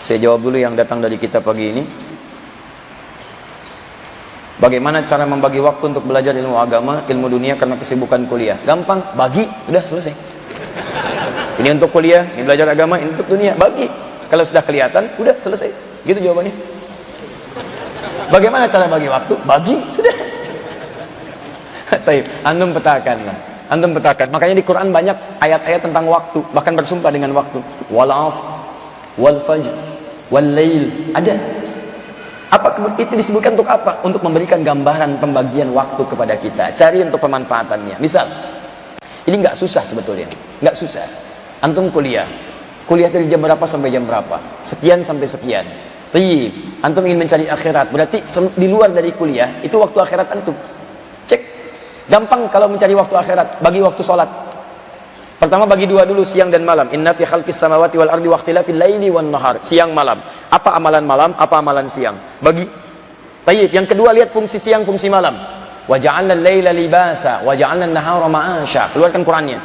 Saya jawab dulu yang datang dari kita pagi ini. Bagaimana cara membagi waktu untuk belajar ilmu agama, ilmu dunia karena kesibukan kuliah? Gampang, bagi, udah selesai. Ini untuk kuliah, ini belajar agama, ini untuk dunia, bagi. Kalau sudah kelihatan, udah selesai. Gitu jawabannya. Bagaimana cara bagi waktu? Bagi, sudah. Taib, antum petakanlah. Antum petakan. Makanya di Quran banyak ayat-ayat tentang waktu, bahkan bersumpah dengan waktu. Wal 'ashr, wal fajr, wal lail. Ada. Apa itu disebutkan untuk apa? Untuk memberikan gambaran pembagian waktu kepada kita. Cari untuk pemanfaatannya. Misal, ini nggak susah sebetulnya, nggak susah. Antum kuliah dari jam berapa sampai jam berapa? Sekian sampai sekian. Tayyib. Antum ingin mencari akhirat, berarti di luar dari kuliah itu waktu akhirat antum. Cek. Gampang kalau mencari waktu akhirat, bagi waktu sholat. Pertama bagi dua dulu, siang dan malam. Inna fi khalqis samawati wal ardi wa ikhtilafil laili wan nahar. Siang malam. Apa amalan malam, apa amalan siang? Bagi. Tayyib. Yang kedua lihat fungsi siang, fungsi malam. Wa ja'alna al-laila libasa wa ja'alna an-nahara ma'asha. Keluarkan Qur'annya.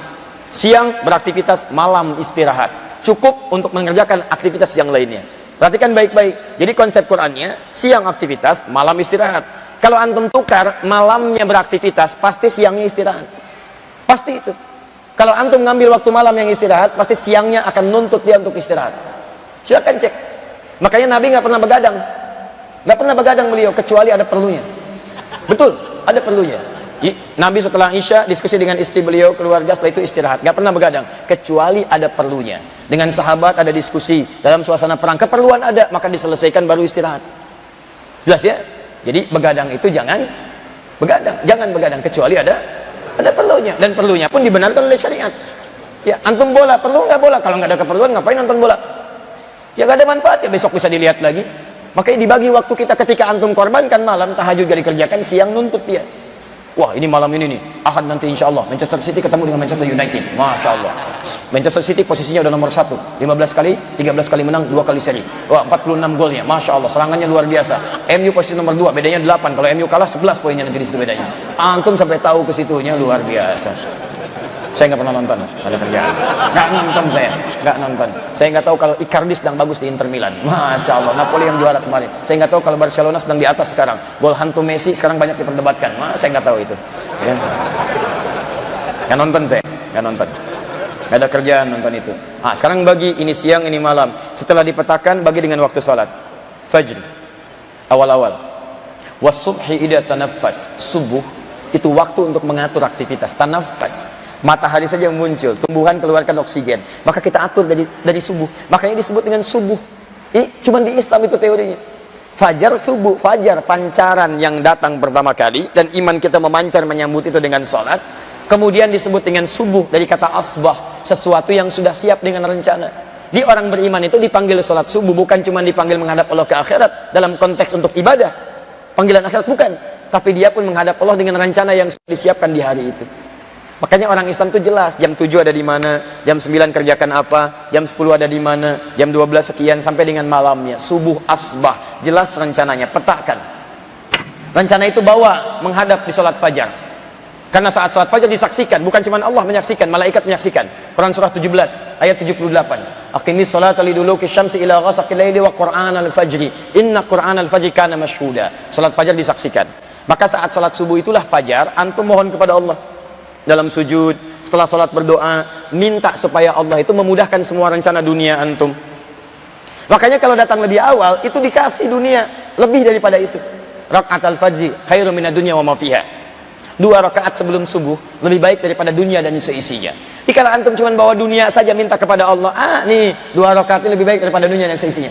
Siang beraktivitas, malam istirahat. Cukup untuk mengerjakan aktivitas yang lainnya. Perhatikan baik-baik. Jadi konsep Qur'annya, siang aktivitas, malam istirahat. Kalau antum tukar, malamnya beraktivitas, pasti siangnya istirahat. Pasti itu. Kalau antum ngambil waktu malam yang istirahat, pasti siangnya akan nuntut dia untuk istirahat. Silakan cek. Makanya Nabi nggak pernah begadang. Nggak pernah begadang beliau, kecuali ada perlunya. Betul, ada perlunya. Nabi setelah Isya diskusi dengan istri beliau, keluarga, setelah itu istirahat. Nggak pernah begadang, kecuali ada perlunya. Dengan sahabat ada diskusi, dalam suasana perang, keperluan ada, maka diselesaikan baru istirahat. Jelas ya? Jadi begadang itu jangan begadang, kecuali ada perlunya, dan perlunya pun dibenarkan oleh syariat. Ya, antum bola, perlu nggak bola? Kalau nggak ada keperluan, ngapain nonton bola? Ya nggak ada manfaat, ya besok bisa dilihat lagi. Makanya dibagi waktu kita. Ketika antum korbankan malam, tahajud gak dikerjakan, siang nuntut dia. Wah, ini malam ini nih, Ahad nanti insya Allah Manchester City ketemu dengan Manchester United. Masya Allah, Manchester City posisinya udah nomor 1, 15 kali, 13 kali menang, 2 kali seri. Wah, 46 golnya, Masya Allah, serangannya luar biasa. MU posisi nomor 2, bedanya 8. Kalau MU kalah 11 poinnya nanti di situ bedanya. Antum sampai tahu ke situnya, luar biasa. Saya nggak pernah nonton, ada kerjaan. Nggak nonton saya nggak tahu kalau Icardi sedang bagus di Inter Milan. Masya Allah, Napoli yang juara kemarin. Saya nggak tahu kalau Barcelona sedang di atas sekarang. Gol hantu Messi sekarang banyak diperdebatkan. Saya nggak tahu itu. Ya. Nggak nonton saya, nggak nonton. Nggak ada kerjaan nonton itu. Sekarang bagi ini siang, ini malam. Setelah dipetakan, bagi dengan waktu salat. Fajr, awal-awal. Wasubhi idza tanaffas. Subuh itu waktu untuk mengatur aktivitas. Tanaffas. Matahari saja yang muncul, tumbuhan keluarkan oksigen, maka kita atur dari subuh. Makanya disebut dengan subuh. Ini cuma di Islam itu teorinya. Fajar, subuh, fajar pancaran yang datang pertama kali, dan iman kita memancar menyambut itu dengan sholat. Kemudian disebut dengan subuh dari kata asbah, sesuatu yang sudah siap dengan rencana. Di orang beriman itu dipanggil sholat subuh, bukan cuma dipanggil menghadap Allah ke akhirat dalam konteks untuk ibadah, panggilan akhirat bukan, tapi dia pun menghadap Allah dengan rencana yang sudah disiapkan di hari itu. Makanya orang Islam itu jelas, jam 7 ada di mana, jam 9 kerjakan apa, jam 10 ada di mana, jam 12 sekian, sampai dengan malamnya. Subuh, asbah, jelas rencananya, petakan. Rencana itu bawa menghadap di sholat fajar. Karena saat sholat fajar disaksikan, bukan cuma Allah menyaksikan, malaikat menyaksikan. Quran surah 17 ayat 78. Aqimis sholata liduluki syamsi ila ghasaqil laili wa qur'anal fajri. Inna qur'anal fajri kana mashhuda. Sholat fajar disaksikan. Maka saat sholat subuh itulah fajar, antum mohon kepada Allah. Dalam sujud, setelah sholat berdoa, minta supaya Allah itu memudahkan semua rencana dunia antum. Makanya kalau datang lebih awal, itu dikasih dunia lebih daripada itu. Raka'atul fajri khairum minad dunya wa ma fiha. 2 rakaat sebelum subuh lebih baik daripada dunia dan seisinya. Jadi kalau antum cuma bawa dunia saja minta kepada Allah, nih 2 rakaat ini lebih baik daripada dunia dan seisinya.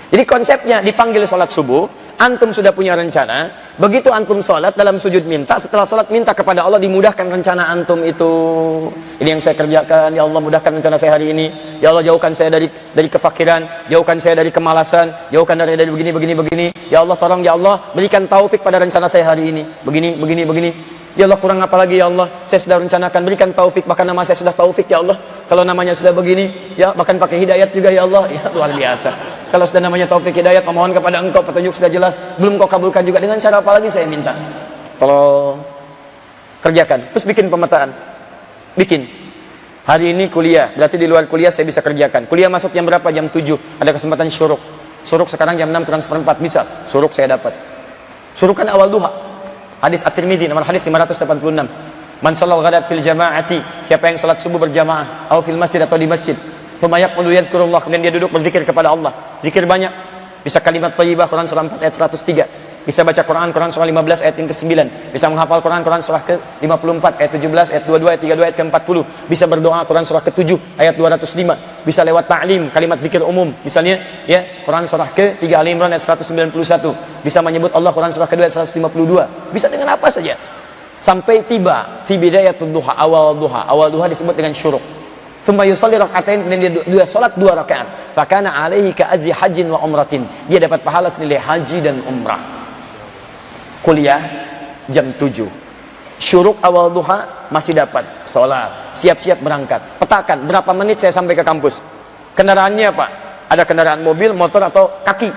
Jadi konsepnya dipanggil sholat subuh, antum sudah punya rencana, begitu antum sholat dalam sujud minta, setelah sholat minta kepada Allah dimudahkan rencana antum itu. Ini yang saya kerjakan, ya Allah mudahkan rencana saya hari ini, ya Allah jauhkan saya dari kefakiran, jauhkan saya dari kemalasan, jauhkan dari begini, ya Allah tolong ya Allah berikan taufik pada rencana saya hari ini, begini, ya Allah kurang apa lagi ya Allah, saya sudah rencanakan, berikan taufik, bahkan nama saya sudah taufik ya Allah, kalau namanya sudah begini, ya bahkan pakai hidayat juga ya Allah, ya luar biasa. Kalau sudah namanya taufik hidayat, memohon kepada engkau, petunjuk sudah jelas, belum kau kabulkan juga, dengan cara apa lagi saya minta? Tolong kerjakan. Terus bikin pemetaan, bikin Hari ini kuliah, berarti di luar kuliah saya bisa kerjakan. Kuliah masuk jam berapa? Jam 7. Ada kesempatan syuruk. Syuruk sekarang jam 6 kurang seperempat, bisa. Syuruk saya dapat. Syuruk kan awal duha. Hadis At-Tirmidzi nomor hadis 586. Man shallal ghadat fil jama'ati, siapa yang salat subuh berjamaah atau fil masjid atau di masjid, tsumma yaqulu yadhkurullah, kemudian dia duduk berzikir kepada Allah. Zikir banyak. Bisa kalimat thayyibah, Quran surah 4 ayat 103. Bisa baca Quran, Quran surah 15 ayat yang ke-9. Bisa menghafal Quran, Quran surah ke-54 ayat 17, ayat 22, ayat 32, ayat ke-40. Bisa berdoa Quran surah ke-7 ayat 205. Bisa lewat ta'lim, kalimat zikir umum. Misalnya ya, Quran surah ke-3 Ali Imran ayat 191. Bisa menyebut Allah Quran surah ke-2 ayat 152. Bisa dengan apa saja. Sampai tiba fi bidayatul duha, awal duha. Awal duha disebut dengan syuruk. Tsumma yusalli rak'atain, kemudian dia salat 2 rakaat. Fa kana alaihi ka ajri hajjin wa umratin. Dia dapat pahala senilai haji dan umrah. Kuliah jam 7. Syuruk awal duha masih dapat. Salat, siap-siap berangkat. Petakan berapa menit saya sampai ke kampus. Kendaraannya apa? Ada kendaraan mobil, motor atau kaki.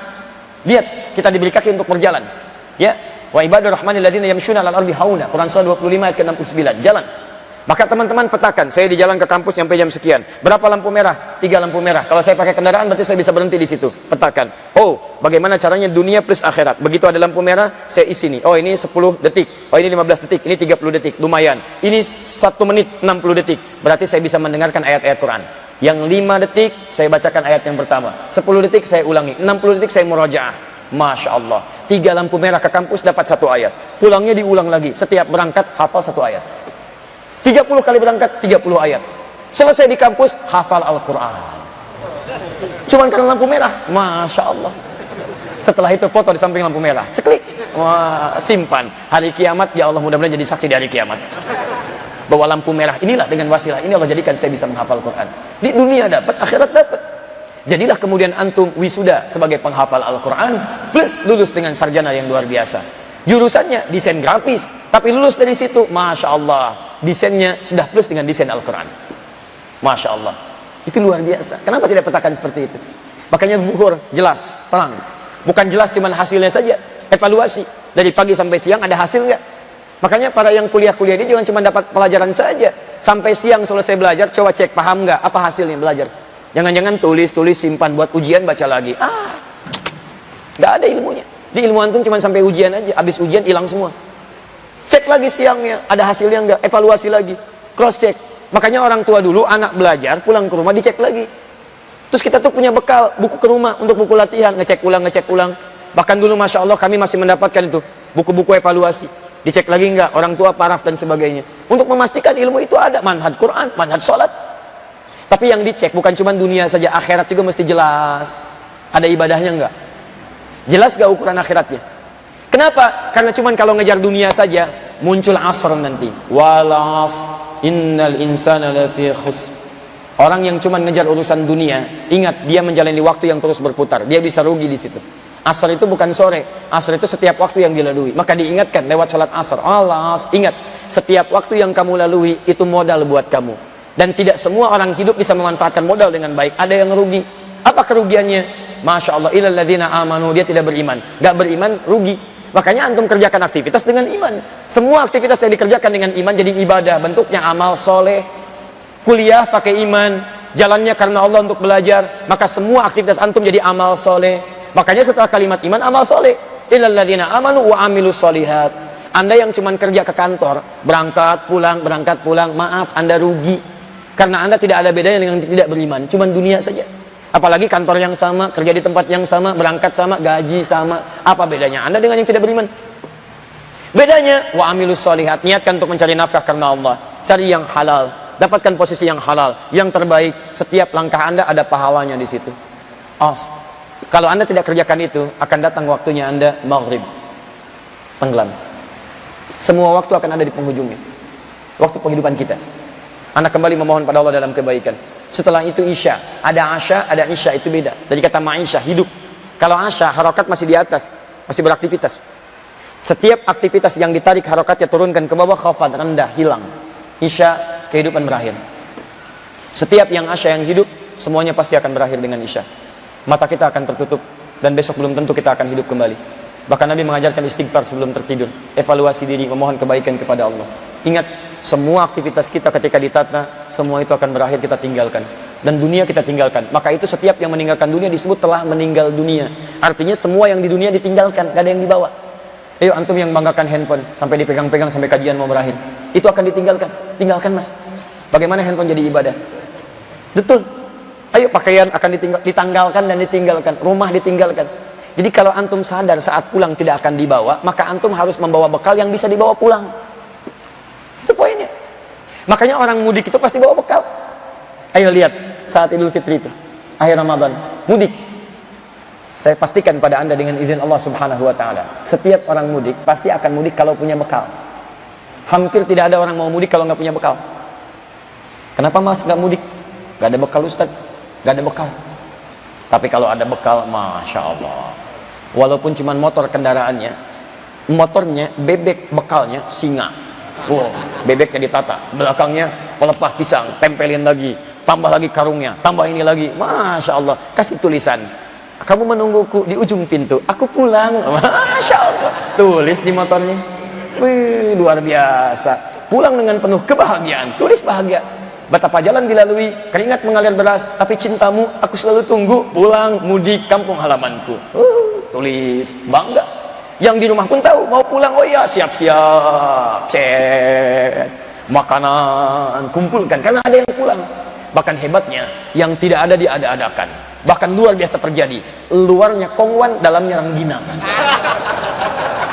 Lihat, kita diberi kaki untuk berjalan. Ya, wa ibadur rahmanil ladzina yamshuna 'alal ardi hauna. Quran surah 25 ayat ke-69. Jalan. Maka teman-teman petakan, saya di jalan ke kampus sampai jam sekian. Berapa lampu merah? 3 lampu merah. Kalau saya pakai kendaraan berarti saya bisa berhenti di situ. Petakan. Oh, bagaimana caranya dunia plus akhirat. Begitu ada lampu merah, saya isi nih. Oh, ini 10 detik. Oh, ini 15 detik. Ini 30 detik. Lumayan. Ini 1 menit 60 detik. Berarti saya bisa mendengarkan ayat-ayat Quran. Yang 5 detik saya bacakan ayat yang pertama. 10 detik saya ulangi. 60 detik saya murajaah. Masya Allah. 3 lampu merah ke kampus dapat 1 ayat. Pulangnya diulang lagi. Setiap berangkat hafal 1 ayat. 30 kali berangkat 30 ayat. Selesai di kampus hafal Al-Quran. Cuman karena lampu merah. Masya Allah. Setelah itu foto di samping lampu merah. Ceklik. Wah, simpan. Hari kiamat ya Allah, mudah-mudahan jadi saksi di hari kiamat. Bawa lampu merah inilah, dengan wasilah ini Allah jadikan saya bisa menghafal Quran. Di dunia dapat, akhirat dapat. Jadilah kemudian antum wisuda sebagai penghafal Al-Quran plus lulus dengan sarjana yang luar biasa. Jurusannya desain grafis, tapi lulus dari situ, Masya Allah, desainnya sudah plus dengan desain Al-Quran. Masya Allah, itu luar biasa. Kenapa tidak petakan seperti itu? Makanya zuhur jelas, terang. Bukan jelas cuman hasilnya saja, evaluasi. Dari pagi sampai siang ada hasil nggak? Makanya para yang kuliah-kuliah ini jangan cuma dapat pelajaran saja. Sampai siang selesai belajar, coba cek paham nggak? Apa hasilnya belajar? Jangan-jangan tulis, simpan buat ujian, baca lagi. Nggak ada ilmunya. Di ilmu antum cuma sampai ujian aja, habis ujian hilang semua. Cek lagi siangnya, ada hasilnya enggak, evaluasi lagi, cross check. Makanya orang tua dulu anak belajar, pulang ke rumah dicek lagi. Terus kita tuh punya bekal buku ke rumah untuk buku latihan, ngecek ulang. Bahkan dulu Masya Allah kami masih mendapatkan itu buku-buku evaluasi, dicek lagi enggak, orang tua paraf dan sebagainya, untuk memastikan ilmu itu ada, manhaj Quran, manhaj sholat. Tapi yang dicek bukan cuma dunia saja, akhirat juga mesti jelas, ada ibadahnya enggak. Jelas gak ukuran akhiratnya? Kenapa? Karena cuman kalau ngejar dunia saja muncul asr nanti. Walas innal insana lafi khusr. Orang yang cuman ngejar urusan dunia, ingat dia menjalani waktu yang terus berputar. Dia bisa rugi di situ. Asr itu bukan sore. Asr itu setiap waktu yang dilalui. Maka diingatkan lewat salat asr. Alas, ingat, setiap waktu yang kamu lalui itu modal buat kamu. Dan tidak semua orang hidup bisa memanfaatkan modal dengan baik. Ada yang rugi. Apa kerugiannya? Masya Allah, illal ladzina amanu, dia tidak beriman. Gak beriman, rugi. Makanya antum kerjakan aktivitas dengan iman. Semua aktivitas yang dikerjakan dengan iman jadi ibadah, bentuknya amal soleh. Kuliah pakai iman, jalannya karena Allah untuk belajar, maka semua aktivitas antum jadi amal soleh. Makanya setelah kalimat iman, amal soleh. Illal ladzina amanu wa amilus solihat. Anda yang cuma kerja ke kantor, berangkat pulang, maaf, Anda rugi. Karena Anda tidak ada bedanya dengan tidak beriman, cuma dunia saja. Apalagi kantor yang sama, kerja di tempat yang sama, berangkat sama, gaji sama. Apa bedanya Anda dengan yang tidak beriman? Bedanya, wa amilus solihat, niatkan untuk mencari nafkah karena Allah. Cari yang halal, dapatkan posisi yang halal, yang terbaik. Setiap langkah Anda ada pahalanya di situ. Kalau Anda tidak kerjakan itu, akan datang waktunya Anda maghrib, tenggelam. Semua waktu akan ada di penghujungnya. Waktu kehidupan kita. Anda kembali memohon pada Allah dalam kebaikan. Setelah itu isya, ada asya, ada isya, itu beda. Dari kata ma'isya, hidup. Kalau asya, harokat masih di atas, masih beraktivitas. Setiap aktivitas yang ditarik harokatnya turunkan ke bawah, khafad, rendah, hilang. Isya, kehidupan berakhir. Setiap yang asya yang hidup, semuanya pasti akan berakhir dengan isya. Mata kita akan tertutup, dan besok belum tentu kita akan hidup kembali. Bahkan Nabi mengajarkan istighfar sebelum tertidur, evaluasi diri, memohon kebaikan kepada Allah. Ingat, semua aktivitas kita ketika ditata, semua itu akan berakhir, kita tinggalkan. Dan dunia kita tinggalkan. Maka itu setiap yang meninggalkan dunia disebut telah meninggal dunia. Artinya semua yang di dunia ditinggalkan, gak ada yang dibawa. Ayo antum yang banggakan handphone, sampai dipegang-pegang sampai kajian mau berakhir, itu akan ditinggalkan. Tinggalkan mas. Bagaimana handphone jadi ibadah? Betul. Ayo pakaian akan ditanggalkan dan ditinggalkan. Rumah ditinggalkan. Jadi kalau antum sadar saat pulang tidak akan dibawa, maka antum harus membawa bekal yang bisa dibawa pulang. Itu poinnya. Makanya orang mudik itu pasti bawa bekal. Ayo lihat saat Idul Fitri itu, akhir Ramadan, mudik. Saya pastikan pada anda dengan izin Allah Subhanahu wa ta'ala, setiap orang mudik pasti akan mudik kalau punya bekal. Hampir tidak ada orang mau mudik kalau nggak punya bekal. Kenapa mas nggak mudik? Nggak ada bekal Ustaz, nggak ada bekal. Tapi kalau ada bekal, Masya Allah, walaupun cuma motor kendaraannya, motornya bebek, bekalnya singa. Wow, bebeknya ditata, belakangnya pelepah pisang, tempelin lagi, tambah lagi karungnya, tambah ini lagi, Masya Allah. Kasih tulisan, kamu menungguku di ujung pintu, aku pulang. Masya Allah, tulis di motornya. Wih, luar biasa. Pulang dengan penuh kebahagiaan, tulis bahagia. Betapa jalan dilalui, keringat mengalir deras, tapi cintamu aku selalu tunggu. Pulang mudik kampung halamanku. Tulis bangga. Yang di rumah pun tahu mau pulang, oh iya siap-siap, cek makanan kumpulkan karena ada yang pulang. Bahkan hebatnya yang tidak ada diada-adakan. Bahkan luar biasa terjadi, luarnya kongwan, dalamnya rangginang.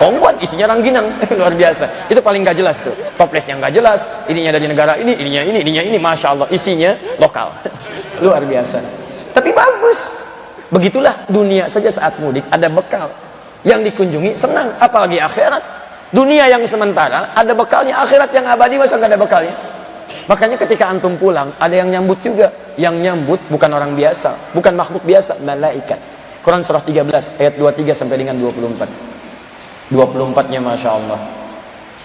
Kongwan isinya rangginang. Luar biasa. Itu paling gak jelas tuh. Toplesnya gak jelas, ininya dari negara ini, ininya ini, Masya Allah, isinya lokal. Luar biasa. Tapi bagus. Begitulah dunia saja saat mudik ada bekal. Yang dikunjungi senang, apalagi akhirat. Dunia yang sementara ada bekalnya, akhirat yang abadi masa gak ada bekalnya. Makanya ketika antum pulang ada yang nyambut juga. Yang nyambut bukan orang biasa, bukan makhluk biasa, malaikat. Quran surah 13 ayat 23 sampai dengan 24. 24-nya Masya Allah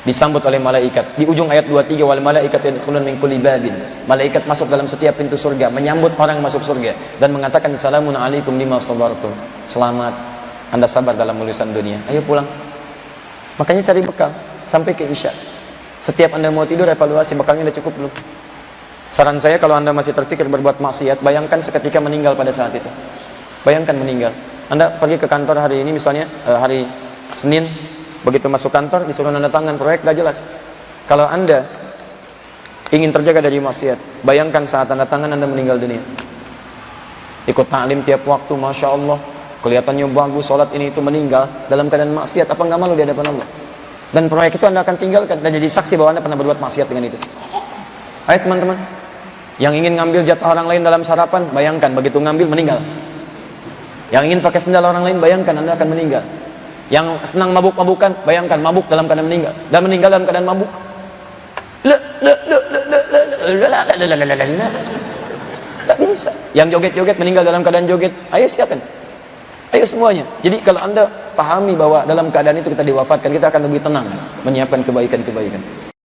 disambut oleh malaikat. Di ujung ayat 23, wal malaikatu yadkhuluna min kulli babin. Malaikat masuk dalam setiap pintu surga, menyambut orang masuk surga dan mengatakan salamun alaikum bima sabartum. Selamat, anda sabar dalam urusan dunia. Ayo pulang. Makanya cari bekal sampai ke Isya. Setiap anda mau tidur evaluasi bekalnya udah cukup belum. Saran saya kalau anda masih terpikir berbuat maksiat, bayangkan seketika meninggal pada saat itu. Bayangkan meninggal. Anda pergi ke kantor hari ini misalnya hari Senin, begitu masuk kantor disuruh tanda tangan proyek gak jelas. Kalau anda ingin terjaga dari maksiat, bayangkan saat tanda tangan anda meninggal dunia. Ikut taklim tiap waktu, Masya Allah, kelihatannya bagus, sholat ini itu, meninggal dalam keadaan maksiat, apa nggak malu di hadapan Allah? Dan proyek itu anda akan tinggalkan dan jadi saksi bahwa anda pernah berbuat maksiat dengan itu. Ayo teman-teman, yang ingin ngambil jatah orang lain dalam sarapan, bayangkan begitu ngambil meninggal. Yang ingin pakai sendal orang lain, bayangkan anda akan meninggal. Yang senang mabuk-mabukan, bayangkan mabuk dalam keadaan meninggal, dan meninggal dalam keadaan mabuk. Tidak bisa. Yang joget-joget meninggal dalam keadaan joget. Ayo silakan. Ayo semuanya. Jadi kalau anda pahami bahwa dalam keadaan itu kita diwafatkan, kita akan lebih tenang menyiapkan kebaikan-kebaikan.